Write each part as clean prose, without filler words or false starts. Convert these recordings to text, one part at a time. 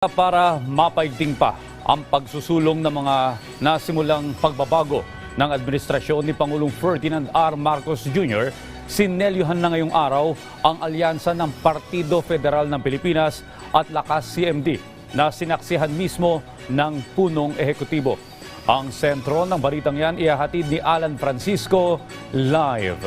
Para mapaigting pa ang pagsusulong ng mga nasimulang pagbabago ng administrasyon ni Pangulong Ferdinand R. Marcos Jr., sinelyuhan na ngayong araw ang alyansa ng Partido Federal ng Pilipinas at Lakas CMD na sinaksihan mismo ng punong ehekutibo. Ang sentro ng balitang yan ihahatid ni Alan Francisco live.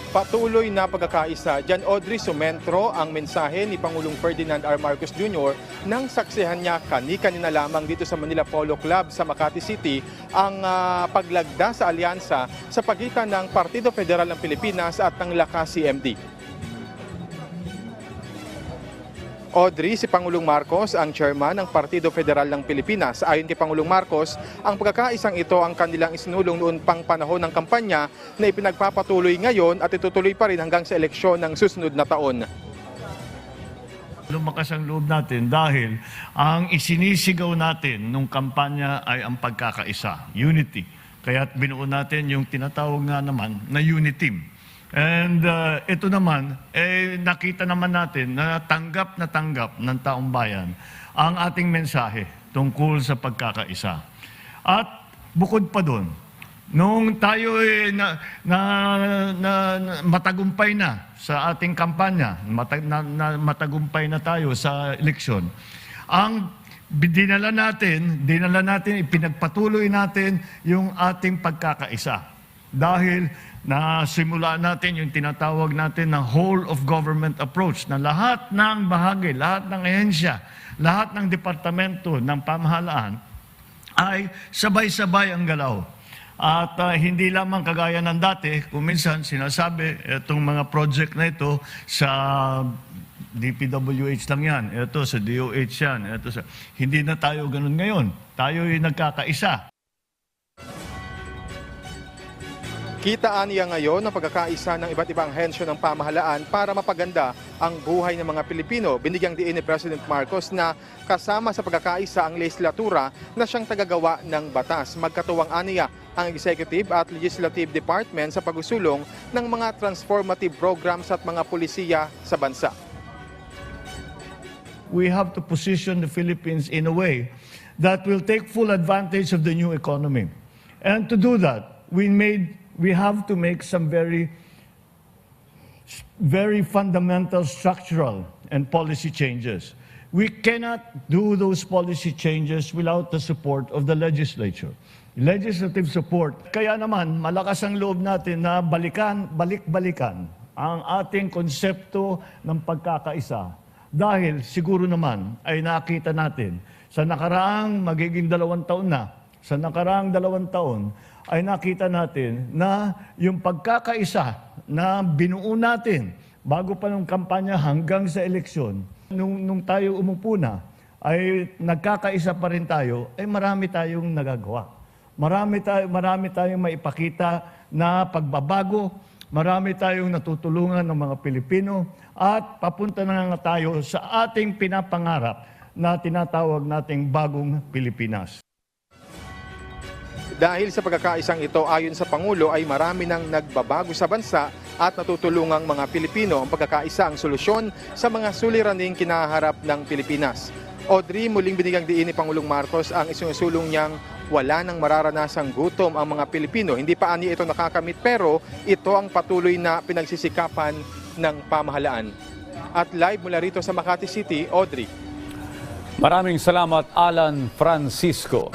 Patuloy na pagkakaisa. Diyan Audrey sumentro ang mensahe ni Pangulong Ferdinand R. Marcos Jr. nang saksihan niya kani-kanina lamang dito sa Manila Polo Club sa Makati City ang paglagda sa alyansa sa pagitan ng Partido Federal ng Pilipinas at ng Lakas CMD. Audrey, si Pangulong Marcos ang chairman ng Partido Federal ng Pilipinas. Ayon kay Pangulong Marcos, ang pagkakaisang ito ang kanilang isinulong noon pang panahon ng kampanya na ipinagpapatuloy ngayon at itutuloy pa rin hanggang sa eleksyon ng susunod na taon. Lumakas ang loob natin dahil ang isinisigaw natin nung kampanya ay ang pagkakaisa, unity. Kaya't binuo natin yung tinatawag nga naman na unity team. And ito naman, nakita naman natin na tanggap ng taong bayan ang ating mensahe tungkol sa pagkakaisa. At bukod pa doon, nung tayo matagumpay na sa ating kampanya, matagumpay na tayo sa eleksyon, ang dinala natin, ipinagpatuloy natin yung ating pagkakaisa. Dahil nasimula natin yung tinatawag natin na whole of government approach na lahat ng bahagi, lahat ng ahensya, lahat ng departamento ng pamahalaan ay sabay-sabay ang galaw. At hindi lamang kagaya ng dati, kung minsan sinasabi, itong mga project na ito sa DPWH lang yan, ito sa DOH yan, ito sa... Hindi na tayo ganun ngayon. Tayo ay nagkakaisa. Kitaan niya ngayon ang pagkakaisa ng iba't ibang hensyo ng pamahalaan para mapaganda ang buhay ng mga Pilipino. Binigyang diin ni President Marcos na kasama sa pagkakaisa ang legislatura na siyang tagagawa ng batas. Magkatuwang aniya ang Executive at Legislative Department sa pagsusulong ng mga transformative programs at mga pulisiya sa bansa. We have to position the Philippines in a way that will take full advantage of the new economy. And to do that, we have to make some very fundamental structural and policy changes. We cannot do those policy changes without the support of the legislature. Legislative support. Kaya naman, malakas ang loob natin na balik-balikan ang ating konsepto ng pagkakaisa. Dahil siguro naman ay nakita natin sa nakaraang magiging 2 taon na, sa nakaraang 2 taon, ay nakita natin na yung pagkakaisa na binuo natin bago pa nung kampanya hanggang sa eleksyon, nung tayo umupo na, ay nagkakaisa pa rin tayo, ay marami tayong nagagawa. Marami tayong maipakita na pagbabago, marami tayong natutulungan ng mga Pilipino, at papunta na nga tayo sa ating pinapangarap na tinatawag nating bagong Pilipinas. Dahil sa pagkakaisang ito, ayon sa Pangulo, ay marami nang nagbabago sa bansa at natutulungang mga Pilipino. Ang pagkakaisa ang solusyon sa mga suliraning kinaharap ng Pilipinas. Audrey, muling binigyang diin ni Pangulong Marcos ang isinusulong niyang wala nang mararanasang gutom ang mga Pilipino. Hindi pa ani ito nakakamit pero ito ang patuloy na pinagsisikapan ng pamahalaan. At live mula rito sa Makati City, Audrey. Maraming salamat, Alan Francisco.